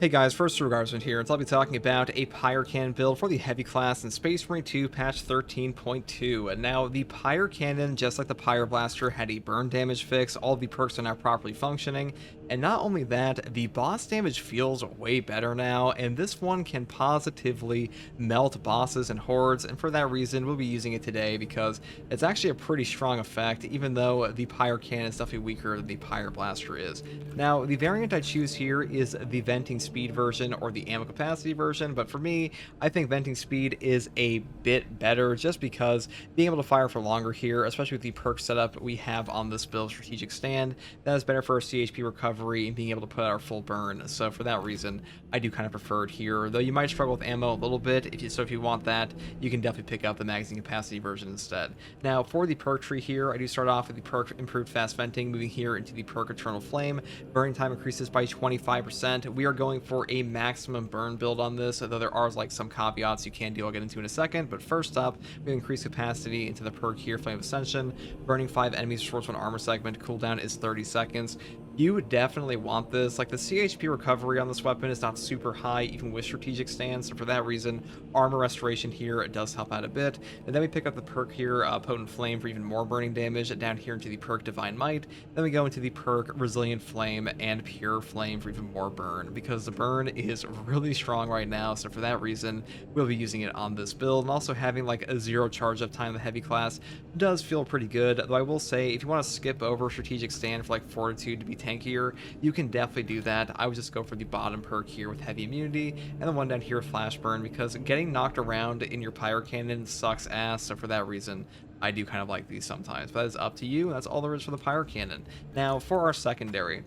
Hey guys, first Regardsman here, and I'll be talking about a Pyrecannon build for the Heavy class in Space Marine 2 patch 13.2. And now, the Pyrecannon, just like the Pyreblaster, had a burn damage fix. All the perks are now properly functioning, and not only that, the boss damage feels way better now, and this one can positively melt bosses and hordes, and for that reason, we'll be using it today because it's actually a pretty strong effect, even though the Pyrecannon is definitely weaker than the Pyreblaster is. Now, the variant I choose here is the Venting Speed version or the ammo capacity version, but for me, I think venting speed is a bit better just because being able to fire for longer here, especially with the perk setup we have on this build, strategic stand, that is better for our CHP recovery and being able to put out our full burn. So for that reason, I do kind of prefer it here, though you might struggle with ammo a little bit. If you want that, you can definitely pick up the magazine capacity version instead. Now for the perk tree here, I do start off with the perk improved fast venting, moving here into the perk eternal flame. Burning time increases by 25%. We are going for a maximum burn build on this, though there are like some caveats you can do I'll get into in a second. But first up, we increase capacity into the perk here, Flame of Ascension. Burning 5 enemies restores 1 armor segment. Cooldown is 30 seconds. You would definitely want this. Like, the CHP recovery on this weapon is not super high, even with strategic stance, so for that reason, armor restoration here does help out a bit. And then we pick up the perk here, Potent Flame, for even more burning damage, down here into the perk Divine Might. Then we go into the perk Resilient Flame and Pure Flame for even more burn, because the burn is really strong right now, so for that reason, we'll be using it on this build. And also having like a 0 charge up time in the heavy class does feel pretty good, though I will say, if you want to skip over strategic stand for like Fortitude to be tankier, you can definitely do that. I would just go for the bottom perk here with heavy immunity, and the one down here with flash burn, because getting knocked around in your Pyrecannon sucks ass, so for that reason, I do kind of like these sometimes. But that is up to you, and that's all there is for the Pyrecannon. Now, for our secondary,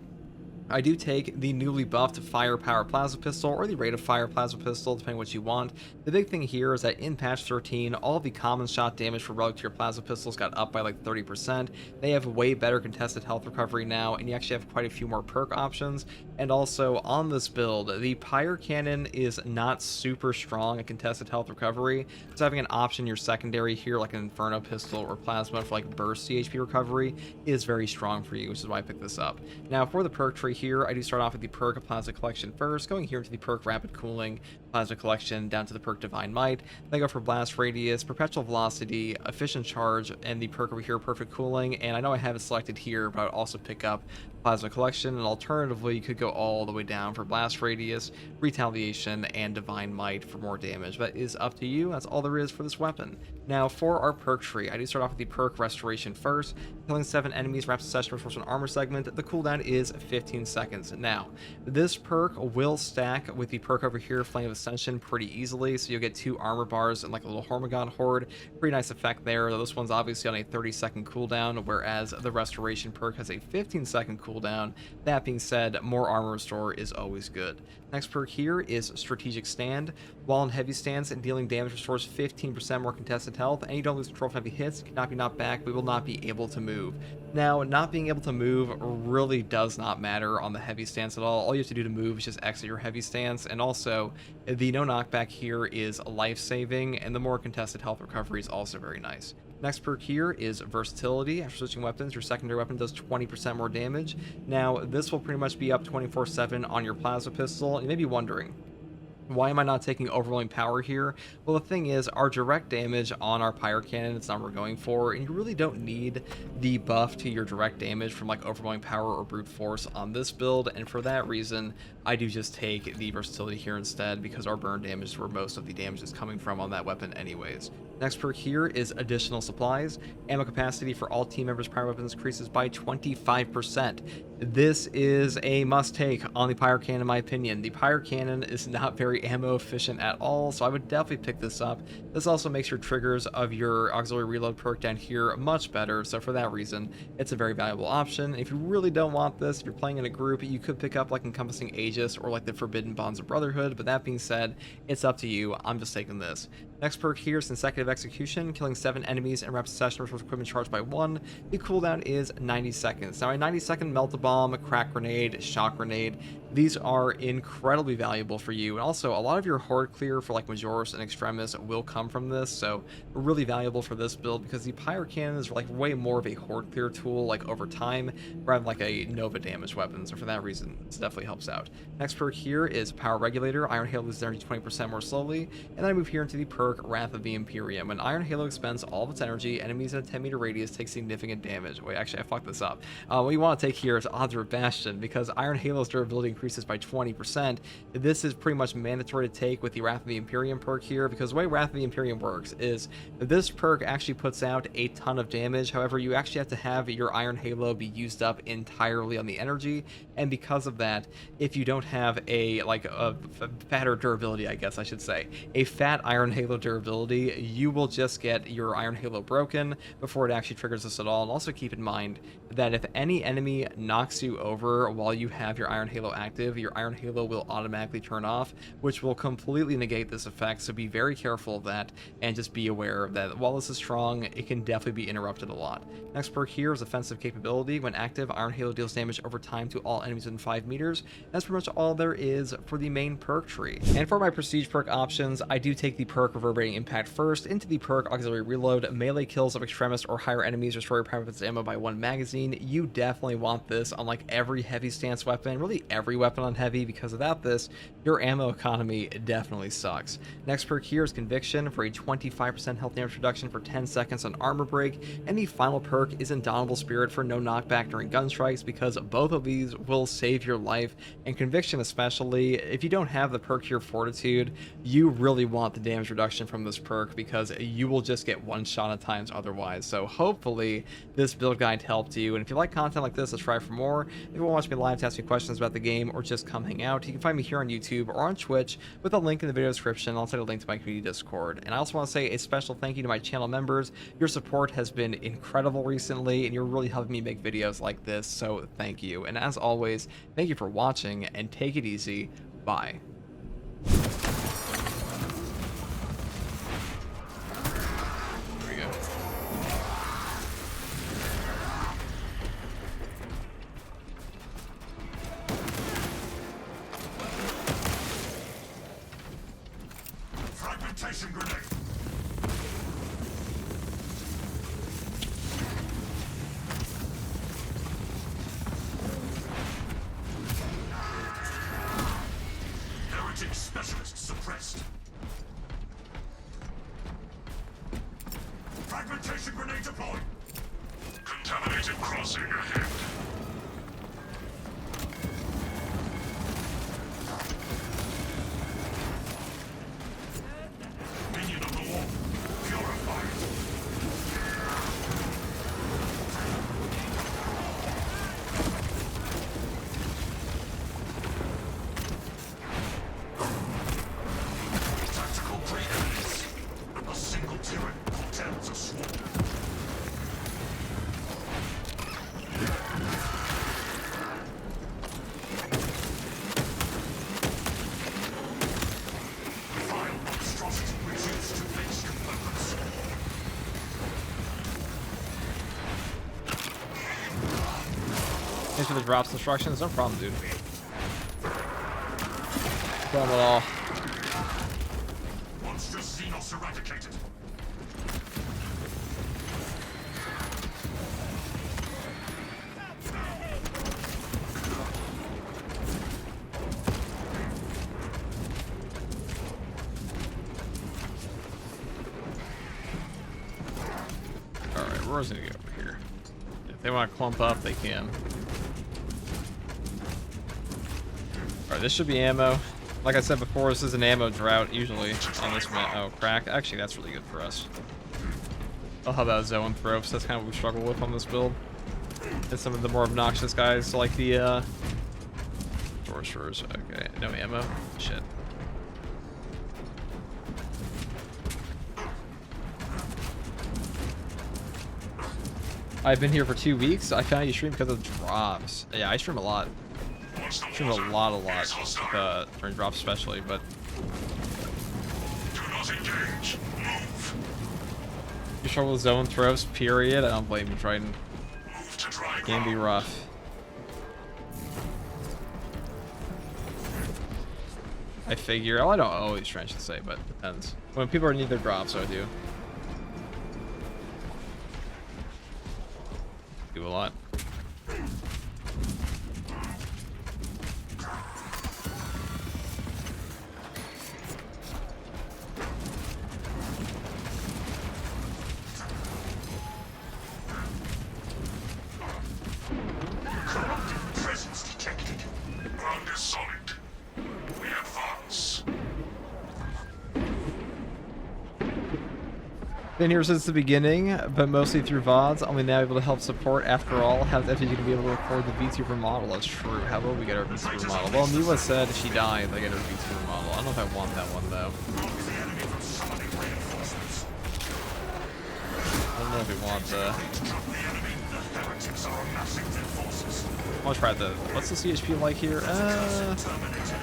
I do take the newly buffed Firepower Plasma Pistol or the Rate of Fire Plasma Pistol, depending what you want. The big thing here is that in patch 13, all the common shot damage for relic tier plasma pistols got up by like 30%. They have way better contested health recovery now, and you actually have quite a few more perk options. And also on this build, the Pyrecannon is not super strong at contested health recovery, so having an option in your secondary here, like an Inferno Pistol or Plasma for like burst CHP recovery, is very strong for you, which is why I picked this up. Now for the perk tree here, I do start off with the perk Plasma Collection first, going here into the perk Rapid Cooling, Plasma Collection, down to the perk Divine Might. Then I go for Blast Radius, Perpetual Velocity, Efficient Charge, and the perk over here, Perfect Cooling. And I know I have it selected here, but I would also pick up Plasma Collection, and alternatively, you could go all the way down for Blast Radius, Retaliation, and Divine Might for more damage. That is up to you. That's all there is for this weapon. Now, for our perk tree, I do start off with the perk Restoration first. Killing 7 enemies, Rapid Succession restores an armor segment. The cooldown is 15 seconds. Now, this perk will stack with the perk over here, Flame of Ascension, pretty easily, so you'll get 2 armor bars and like a little Hormigod horde. Pretty nice effect there, though this one's obviously on a 30-second cooldown, whereas the Restoration perk has a 15-second cooldown. That being said, more armor restore is always good. Next perk here is Strategic Stand. While in heavy stance and dealing damage restores 15% more contested health, and you don't lose control of heavy hits, cannot be knocked back, but will not be able to move. Now, not being able to move really does not matter on the heavy stance at all. All you have to do to move is just exit your heavy stance, and also the no knockback here is life-saving, and the more contested health recovery is also very nice. Next perk here is Versatility. After switching weapons, your secondary weapon does 20% more damage. Now, this will pretty much be up 24/7 on your Plasma Pistol, and you may be wondering, why am I not taking Overwhelming Power here? Well, the thing is, our direct damage on our Pyrecannon, it's not what we're going for, and you really don't need the buff to your direct damage from like Overwhelming Power or Brute Force on this build, and for that reason, I do just take the Versatility here instead, because our burn damage is where most of the damage is coming from on that weapon anyways. Next perk here is Additional Supplies. Ammo capacity for all team members' prior weapons increases by 25%. This is a must-take on the Pyrecannon, in my opinion. The Pyrecannon is not very ammo efficient at all, so I would definitely pick this up. This also makes your triggers of your Auxiliary Reload perk down here much better, so for that reason, it's a very valuable option. If you really don't want this, if you're playing in a group, you could pick up like Encompassing Aegis or like the Forbidden Bonds of Brotherhood, but that being said, it's up to you. I'm just taking this. Next perk here is Consecutive Execution. Killing 7 enemies and Rapid Succession restores equipment charged by 1. The cooldown is 90 seconds. Now, a 90-second Melt-a-Bomb, Crack Grenade, Shock Grenade these are incredibly valuable for you. And also, a lot of your horde clear for like Majoris and Extremis will come from this, so really valuable for this build because the Pyrecannon is like way more of a horde clear tool like over time rather than like a Nova damage weapon. So for that reason, this definitely helps out. Next perk here is Power Regulator. Iron Halo loses energy 20% more slowly. And then I move here into the perk Wrath of the Imperium. When Iron Halo expends all of its energy, enemies in a 10-meter radius take significant damage. Wait, actually, I fucked this up. What you want to take here is Odds of Bastion, because Iron Halo's durability increases by 20%. This is pretty much mandatory to take with the Wrath of the Imperium perk here, because the way Wrath of the Imperium works is this perk actually puts out a ton of damage. However, you actually have to have your Iron Halo be used up entirely on the energy, and because of that, if you don't have a fatter durability, I guess I should say, a fat Iron Halo durability, you will just get your Iron Halo broken before it actually triggers this at all. And also keep in mind that if any enemy knocks you over while you have your Iron Halo active, your Iron Halo will automatically turn off, which will completely negate this effect. So be very careful of that, and just be aware that while this is strong, it can definitely be interrupted a lot. Next perk here is Offensive Capability. When active, Iron Halo deals damage over time to all enemies within 5 meters. That's pretty much all there is for the main perk tree. And for my prestige perk options, I do take the perk Reverberating Impact first, into the perk Auxiliary Reload. Melee kills of Extremis or higher enemies restore your private weapons ammo by 1 magazine. You definitely want this on like every heavy stance weapon, really every weapon on heavy, because without this, your ammo economy definitely sucks. Next perk here is Conviction for a 25% health damage reduction for 10 seconds on armor break. And the final perk is Indomitable Spirit for no knockback during gun strikes, because both of these will save your life. And Conviction especially, if you don't have the perk here Fortitude, you really want the damage reduction from this perk, because you will just get one shot at times otherwise. So hopefully this build guide helped you, and if you like content like this, subscribe for more. If you want to watch me live to ask me questions about the game or just come hang out, you can find me here on YouTube or on Twitch with a link in the video description. I'll take a link to my community Discord. And I also want to say a special thank you to my channel members. Your support has been incredible recently, and you're really helping me make videos like this, so thank you. And as always, thank you for watching, and take it easy. Bye. Fragmentation grenade. Heretic specialist suppressed. Fragmentation grenade deployed. Contaminated crossing ahead. Minion of the wall. Purified. Tactical preeminence. A single turret portends a swarm. Vile monstrosity reduced to base components. Thanks for the drops instructions. No problem, dude. No problem at all. Monstrous Xenos eradicated. Alright, we're just gonna go over here. If they want to clump up, they can. Alright, this should be ammo. Like I said before, this is an ammo drought usually on this map. Oh, crack. Actually, that's really good for us. I'll have that Zoanthropes. That's kind of what we struggle with on this build. And some of the more obnoxious guys, like the Sorcerers. Okay, no ammo. Shit. I've been here for 2 weeks. I found you stream because of drops. Yeah, I stream a lot. I stream a lot, during drops especially, but Do not engage. Move. you struggle with Zoanthropes, period. I don't blame you, Triton. Move to dry Can be ground. rough. I figure. Well, I don't always try, I should say, but depends. When people are need their drops, I do. Do a lot. Presence detected. Ground is solid. We advance. Been here since the beginning, but mostly through VODs. Only now able to help support. After all, how's FG going to be able to afford the VTuber model? That's true. How will we get our VTuber model? Well, Mila said if she died, they get her VTuber model. I don't know if I want that one, though. I don't know if we want I'll try the... What's the CHP like here?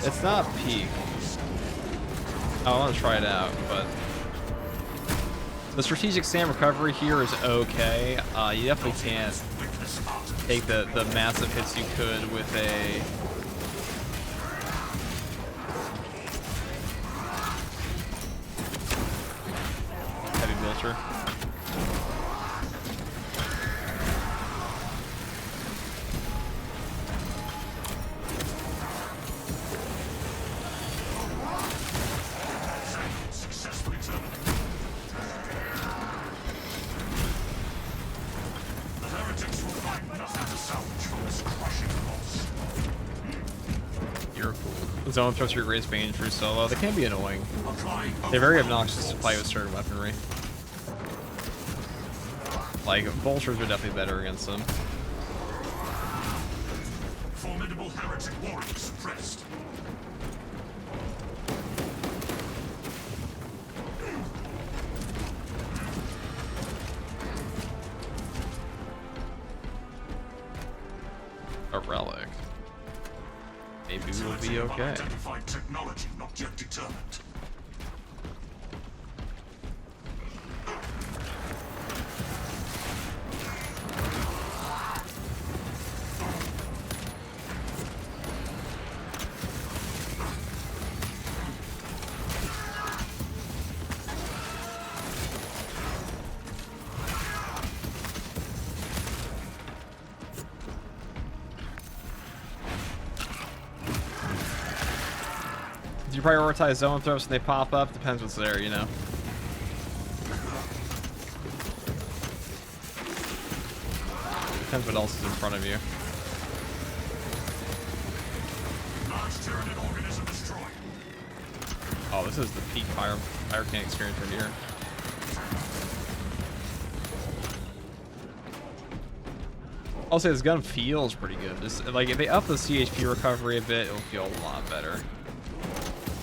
It's not peak. I want to try it out, but... The strategic SAM recovery here is okay. You definitely can't take the massive hits you could with a... heavy vulture. Zone throws your greatest bane through solo. They can be annoying. They're very obnoxious to play with certain weaponry. Like, vultures are definitely better against them. Formidable heretic warrior suppressed. A relic. Maybe we'll be okay. Identified technology not yet determined. You prioritize zone throws when they pop up. Depends what's there, you know. Depends what else is in front of you. Large Tyranid organism destroyed. Oh, this is the peak Pyrecannon experience right here. I'll say this gun feels pretty good. Just like if they up the CHP recovery a bit, it'll feel a lot better.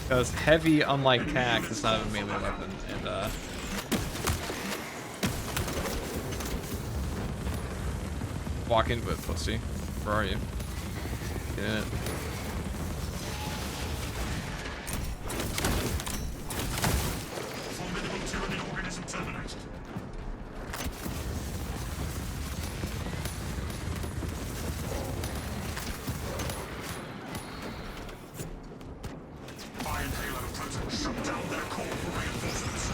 Because heavy, unlike tax, it's not a melee weapon, and walk into it, pussy. Where are you? Get in it. Formidable Tyranid organism terminated. Iron Halo proton shut down their core for reinforcements.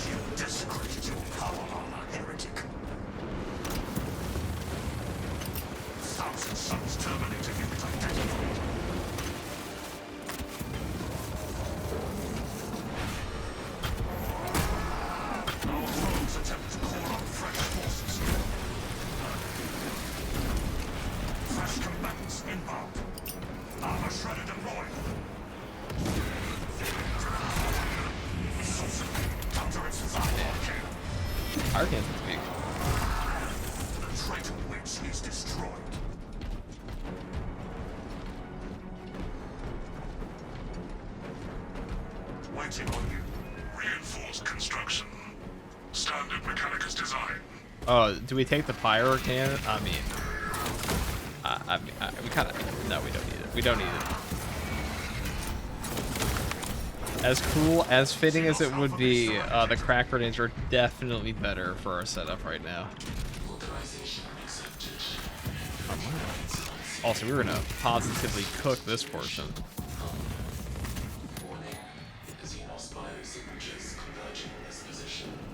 You desecrated your power armor, heretic. Thousand Suns terminator unit identified. Our foes attempt to call on fresh forces. Fresh combatants inbound. Armor shredded and loyal. Counter its firewall kill. Pyrecannon's weak. The traitor witch is destroyed. Waiting on you. Reinforced construction. Standard Mechanicus design. Oh, do we take the Pyrecannon? I mean, we kind of... No, we don't need it. We don't need it. As cool, as fitting as it would be, the crack grenades are definitely better for our setup right now. Also, we're gonna positively cook this portion.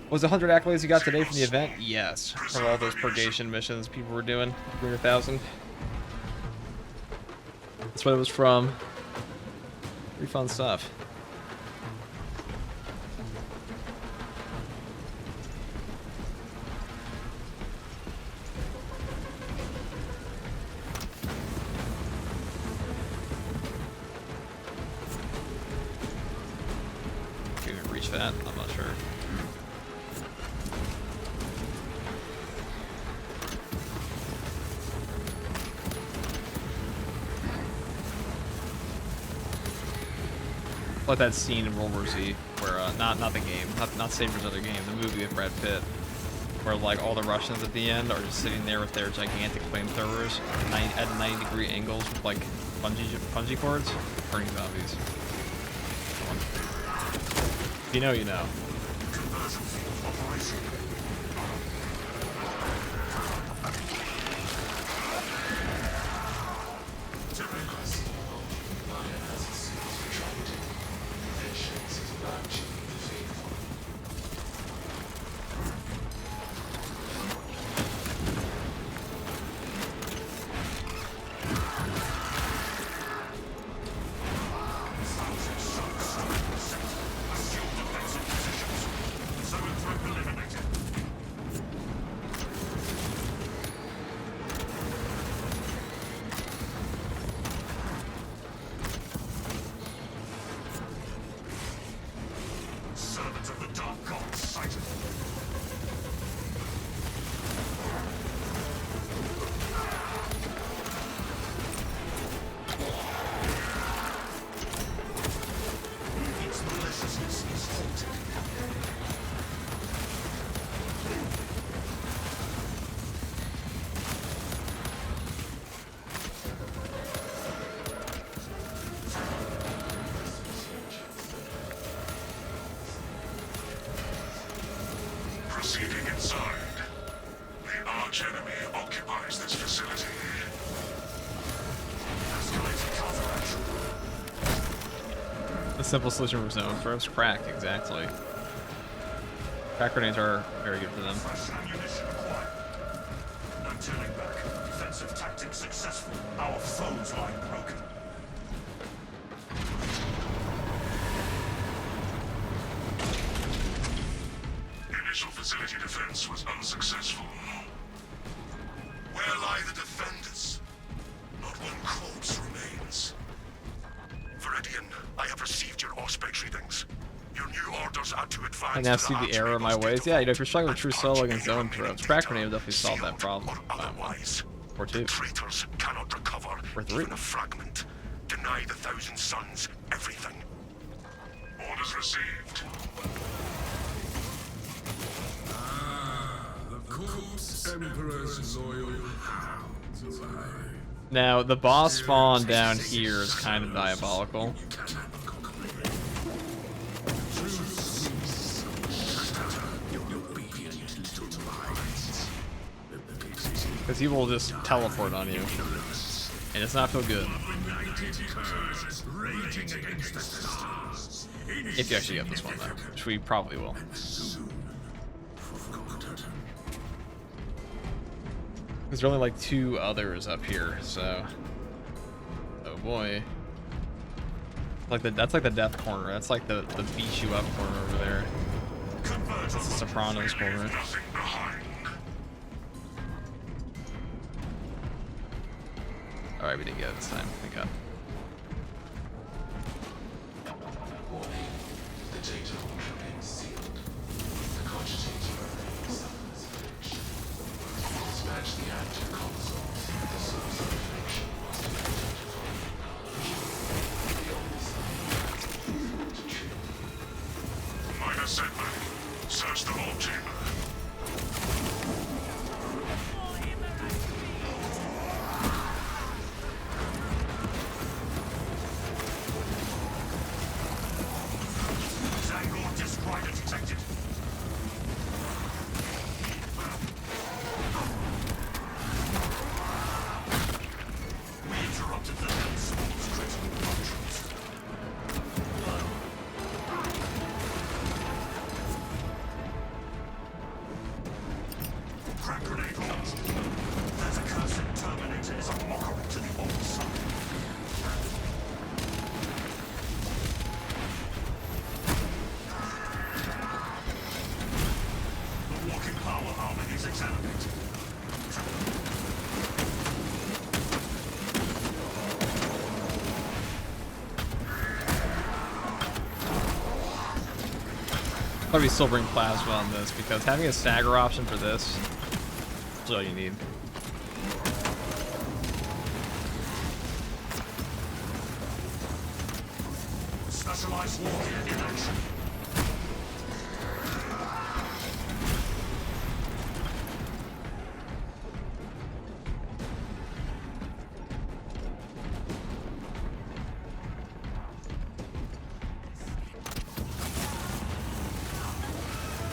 Was 100 accolades you got today from the event? Yes. From all those purgation missions people were doing. 300,000. That's what it was from. Pretty fun stuff. Can we reach that? I'm not sure. Like that scene in World War Z where not the game, not Saber's other game, the movie with Brad Pitt, where like all the Russians at the end are just sitting there with their gigantic flamethrowers at 90-degree angles with like bungee cords, burning zombies. If you know, you know. Proceeding inside. The arch enemy occupies this facility. Escalating counteraction. The simple solution for zone throws crack, exactly. Crack grenades are very good for them. Fresh ammunition acquired. No turning back. Defensive tactics successful. Our foes line broken. Initial facility defense was unsuccessful. Where lie the defenders? Not one corpse remains. Viridian, I have received your Auspex readings. Your new orders are to advance. I now see the error in my ways. Yeah, you know, if you're struggling with true solo against zone throws, crack grenade will definitely solve that problem. Otherwise, Or two. traitors cannot recover Or three. even a fragment. Deny the Thousand Sons everything. Orders received. The corpse Emperor's loyal hounds alive. Now, the boss spawn down here is kind of diabolical. Because he will just teleport on you. And it's not feel good. If you actually get this one, though. Which we probably will. There's only like 2 others up here, so. Oh boy. That's like the death corner. That's like the beat you up corner over there. That's the Sopranos corner. Alright, we didn't get it this time. Thank God. The data remains sealed. The cogitator remains infection. Dispatch the active console. The source of infection must be identified. The only sign to treat. Minor setback. Search the vault chamber. crack grenade launch. That accursed Terminator is a mockery to the old side. The walking power harmony is examined. Probably still bring plasma on this because having a stagger option for this is all you need. Specialized warrior in action.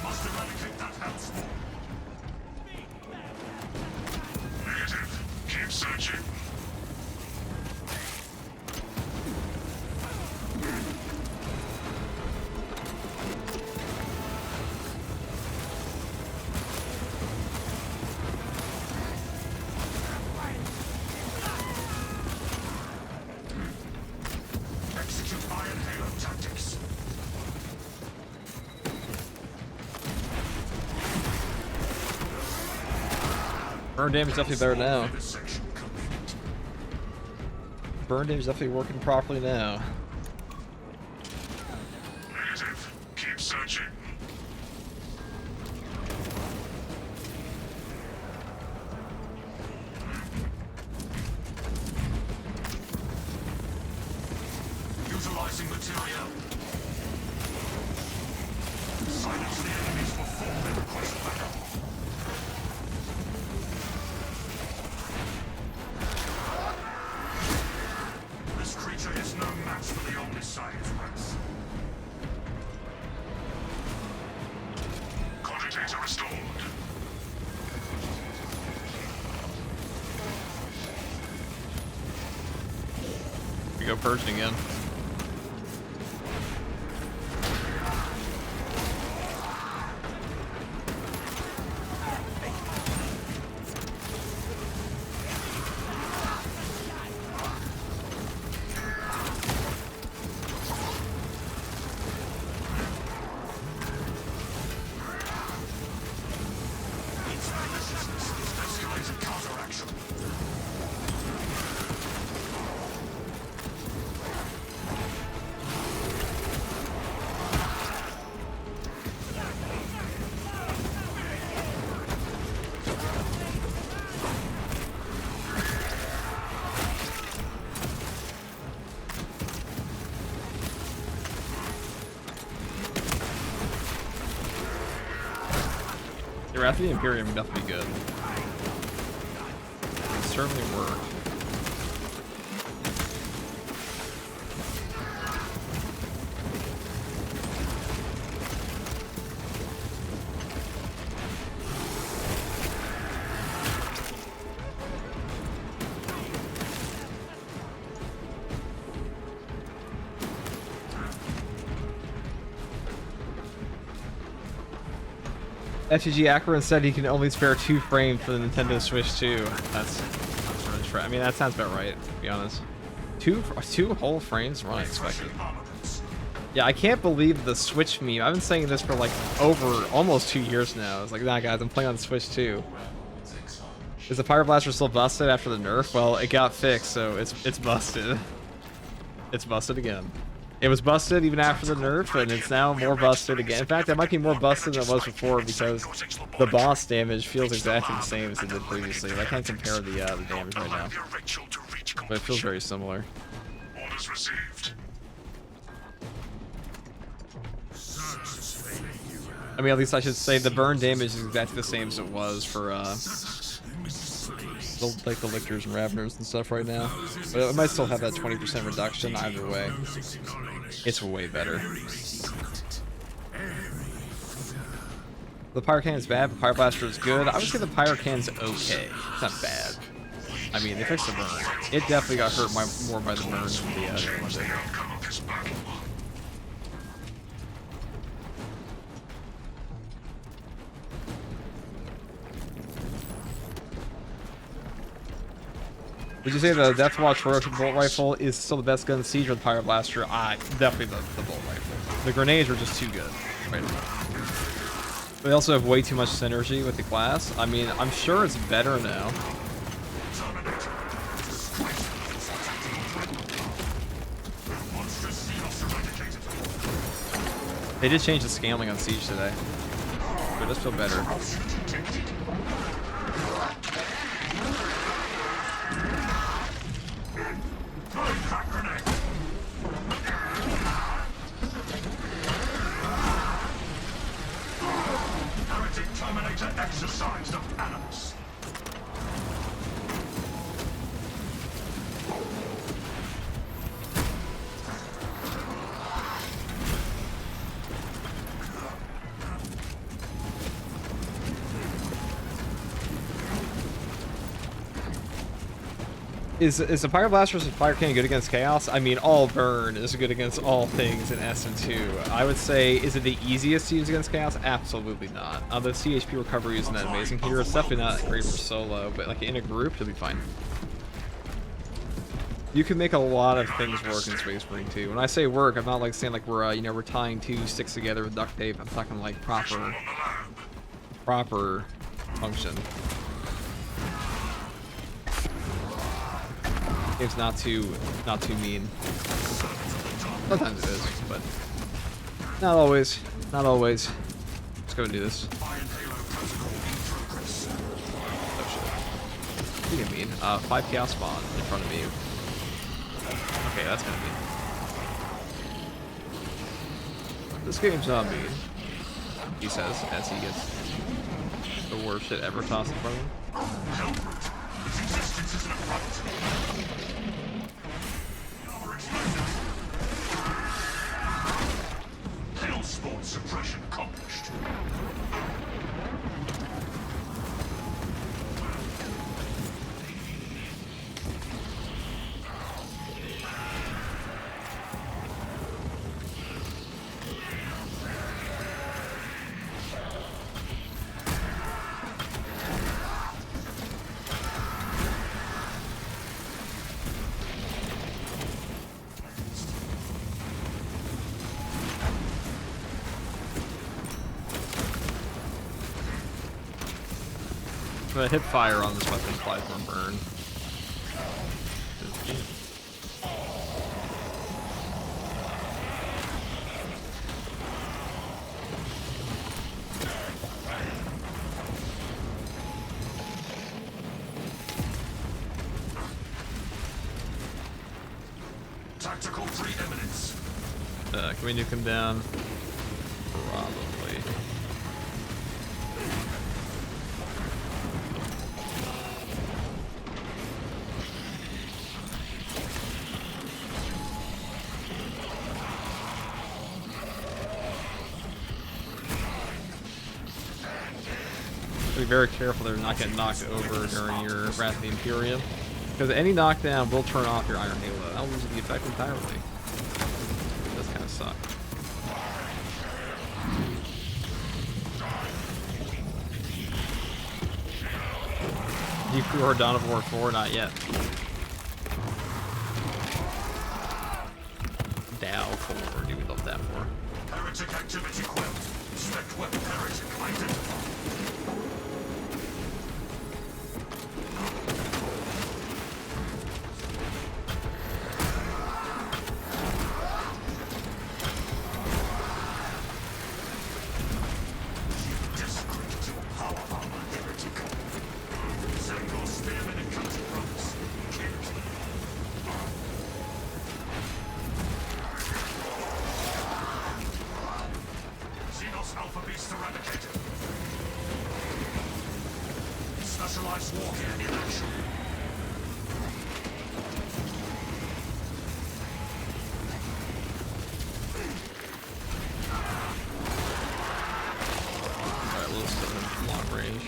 Must eradicate that hellspawn. Negative. Keep searching. Execute Iron Halo tactics. Burn damage is definitely better now. This section complete. Burn damage is definitely working properly now. Negative. Keep searching. Utilizing material. Silence the enemies before they request backup. This creature is no match for the Omniscience race. Cogitator restored. We go purging again. Its maliciousness is escalated counteraction. The Wrath of the Imperium would definitely be good. It certainly worked. FTG Akron said he can only spare 2 frames for the Nintendo Switch 2. That's really true. I mean, that sounds about right, to be honest. Two whole frames were unexpected. Yeah, I can't believe the Switch meme. I've been saying this for like over almost 2 years now. It's like, nah, guys, I'm playing on the Switch 2. Is the Fire Blaster still busted after the nerf? Well, it got fixed, so it's busted. It's busted again. It was busted even after the nerf, and it's now more busted again. In fact, it might be more busted than it was before because the boss damage feels exactly the same as it did previously. I can't compare the damage right now, but it feels very similar. Orders received. I mean, at least I should say the burn damage is exactly the same as it was for like the Lictors and Raveners and stuff right now. But it might still have that 20% reduction either way. It's way better. The Pyrecannon is bad, but Pyro Blaster is good. I would say the Pyrecannon's okay. It's not bad. I mean, they fixed the burn. It definitely got hurt more by the burn than the other one did. Would you say the Deathwatch Roach Bolt Rifle is still the best gun in Siege or the Pyro Blaster? Definitely the Bolt Rifle. The grenades are just too good right now. They also have way too much synergy with the class. I mean, I'm sure it's better now. They did change the scaling on Siege today. But it does feel better. Exercise of animals. Is the Pyro Blaster versus Pyrecannon good against Chaos? I mean, all burn is good against all things in SM2. I would say, is it the easiest to use against Chaos? Absolutely not. The CHP recovery isn't that amazing here. It's definitely not great for solo, but like in a group, you'll be fine. You can make a lot of things work in Space Marine 2. When I say work, I'm not like saying like we're we're tying two sticks together with duct tape. I'm talking like proper function. Game's not too mean. Sometimes it is, but not always. Not always. Let's go and do this. Oh shit. You can mean. 5 chaos spawn in front of me. Okay, that's gonna be. This game's not mean, he says as he gets the worst shit ever tossed in front of him. Hellspawn suppression accomplished. The hip fire on this weapon applies more burn. Tactical preeminence. Can we nuke him down? Probably. Be very careful they're not getting knocked over during your Wrath of the Imperium, because any knockdown will turn off your Iron Halo. That'll lose the effect entirely. It does kind of suck. You or Dawn of War 4? Not yet. Dow 4, do we love that for? Heretic activity quelled. Inspect weapon heretic identified. Specialized warfare in action. Alright, we'll still have long range.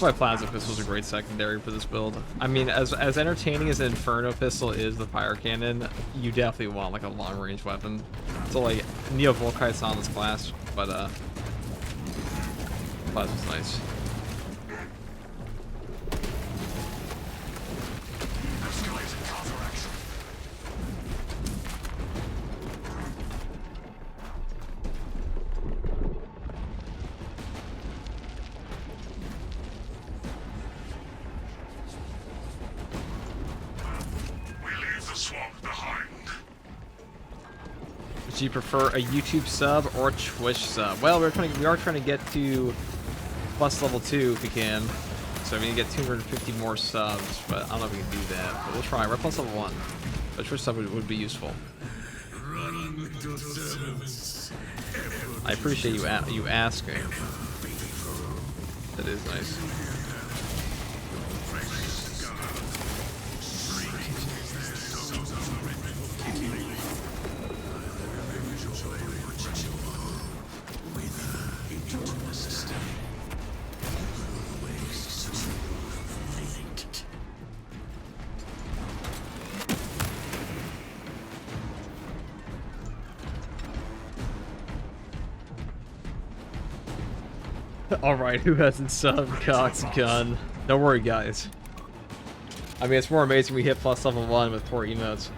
why Plasma Pistol is a great secondary for this build. I mean, as entertaining as an Inferno Pistol is, the Pyrecannon, you definitely want like a long-range weapon. So like, Neo Volkite's on this class, but Plasma's nice. Do you prefer a YouTube sub or a Twitch sub? Well, we are trying to get to plus level 2 if we can. So we need to get 250 more subs, but I don't know if we can do that. But we'll try. We're plus level 1. A Twitch sub would be useful. I appreciate you asking. That is nice. Alright, who hasn't subbed Cox Gun? Don't worry, guys. I mean, it's more amazing we hit plus level 1 with 4 emotes.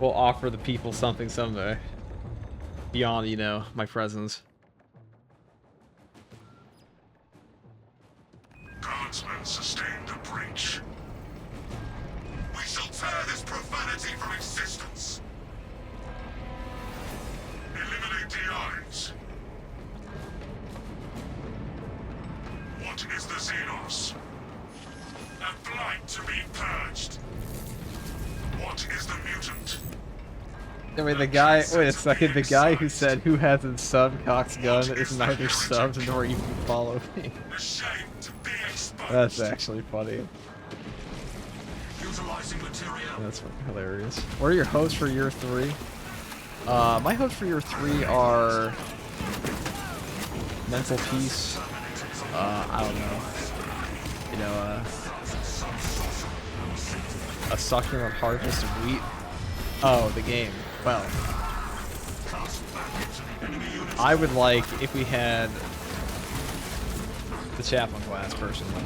We'll offer the people something someday. Beyond, you know, my presence. Guardsmen sustained a breach. We shall tear this profanity from existence. Eliminate the eyes. What is the Xenos? A blight to be purged. What is the mutant? I mean, the guy, wait a second, the guy who said who hasn't subbed Cox Gun is neither subbed nor even followed me. Ashamed to be exposed. That's actually funny. Utilizing material. That's hilarious. What are your hopes for year 3? My hopes for year 3 are mental peace. I don't know. You know, a succulent harvest of wheat. Oh, the game. Well, I would like if we had the chaplain class personally.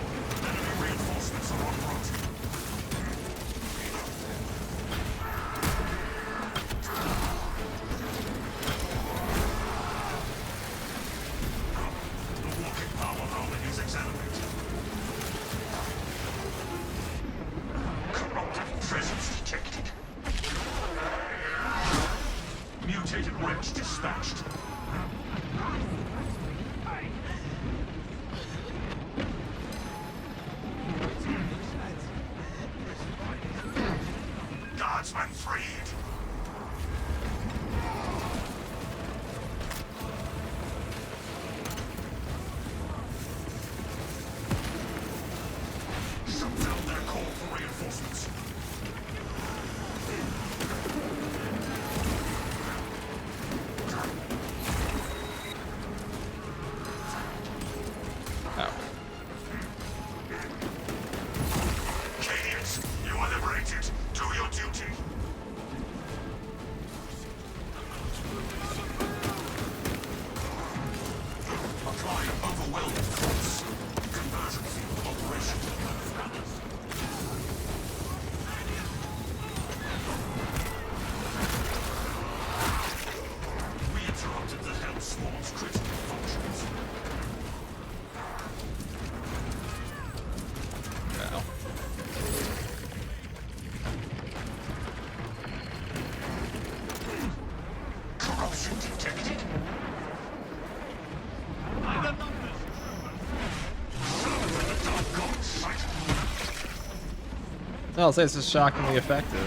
I'll say it's just shockingly effective.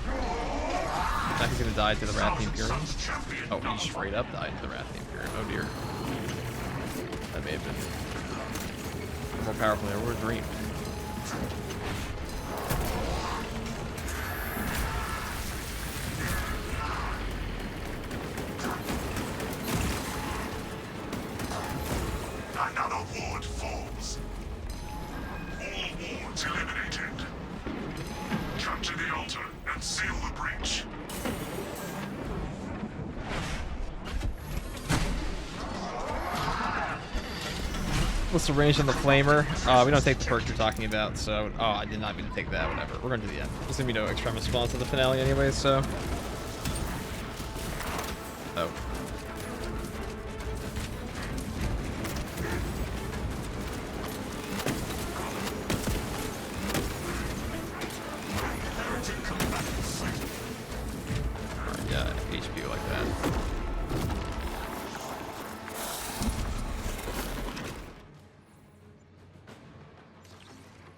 I think he's gonna die to the Wrath of the Imperium. Oh, he straight up died to the Wrath of the Imperium. Oh dear. That may have been more powerful than I would have dreamed. Another ward for What's the range on the flamer? We don't take the perk you're talking about, so... Oh, I did not mean to take that, whatever. We're going to the end. There's going to be no extreme response to the finale anyway, so... Oh. Yeah, HP like that.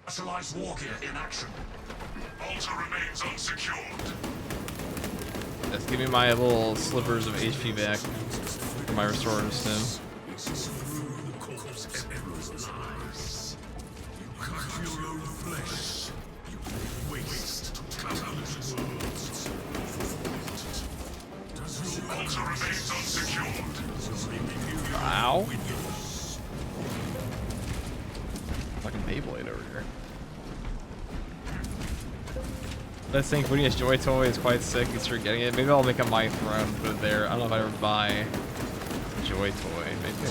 Specialized war gear in action. Altar remains unsecured. Just give me my little slivers of HP back for my restorative stim. Altar remains unsecured. Ow. Fucking Beyblade over here. I think Woody's Joy Toy is quite sick. Consider getting it. Maybe I'll make a my throne and put it there. I don't know if I ever buy a Joy Toy. Maybe.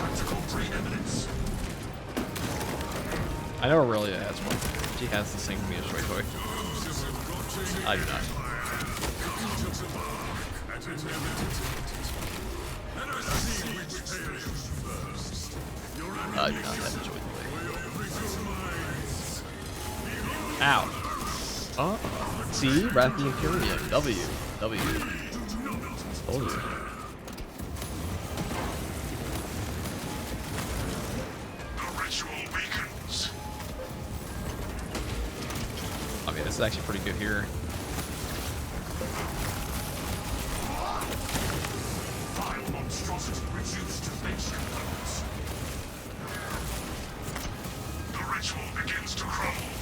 I know Aurelia has one. She has the same me as Joy Toy. I do not. I do not have a Joy Toy. Ow. Oh. See? Wrath of the Imperium. W. W. Told you. The ritual weakens. I mean, this is actually pretty good here. Vile monstrosity reduced to base components. The ritual begins to crumble.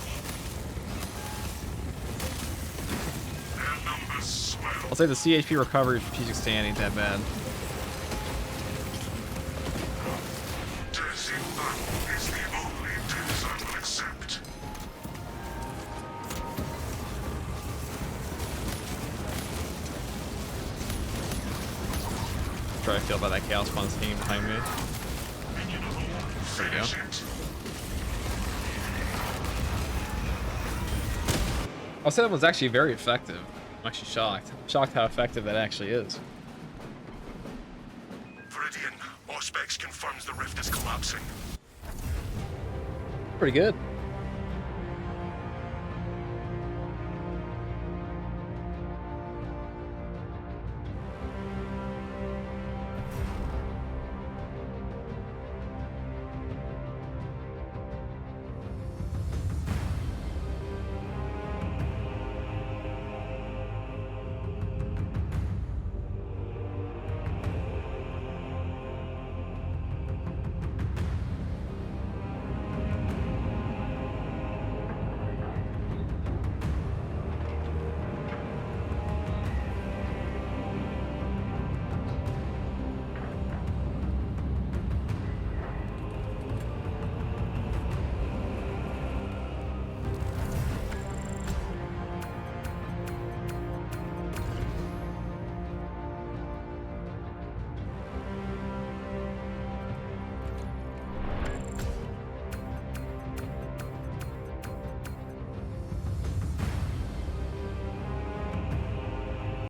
Their numbers swell. I'll say the CHP recovery strategic stand ain't that bad. Death in battle is the only death I will accept. Try to feel about that Chaos Spawn's team behind me. There we go. I'll say that was actually very effective. I'm actually shocked. I'm shocked how effective that actually is. Viridian, Auspex confirms the rift is collapsing. Pretty good.